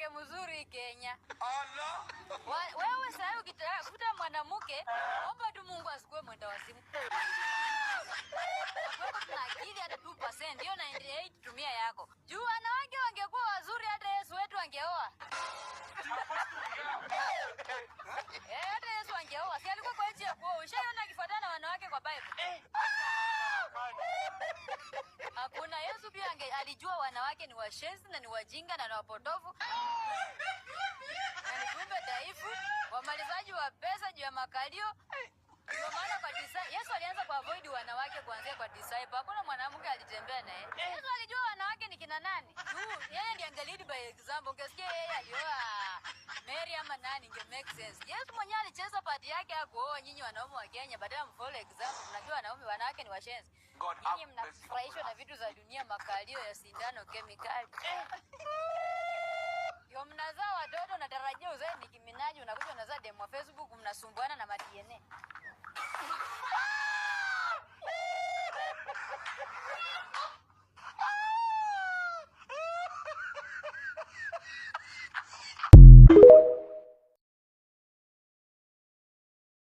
mwanamke mzuri Kenya. Allah. Wewe sasa ukitaka kufuta mwanamke, omba tu Mungu asikue mwenda wazimu. Kwa tuna akili hata 2% ndio 98 tumia yako. Juu wanawake wangekuwa wazuri hata Yesu wetu angeoa. Hata Yesu angeoa. Si alikuwa kwa nchi ya kuoa. Ushaona akifuatana na wanawake kwa Bible? Hakuna. Yesu pia alijua wanawake ni washenzi na ni wajinga na ni wapotofu. Na ni kumbe dhaifu, wamalizaji wa pesa juu ya makalio. Ndio maana kwa Yesu alianza kuavoid wanawake kuanzia kwa disciple. Hakuna mwanamke alitembea naye. Yesu alijua wanawake ni kina nani. Yeye ndiye angelidi by example. Ungesikia yeye alioa Mary ama nani inge make sense. Yesu mwenyewe alicheza part yake hakuoa nyinyi wanaume wa Kenya badala mfollow example. Mnajua wanawake ni washenzi. Nyinyi mnafurahishwa na vitu za dunia, makalio ya sindano, kemikali. Yo mnazaa watoto natarajia uzae Nicki Minaj, unakuja unazaa demo wa Facebook, mnasumbuana.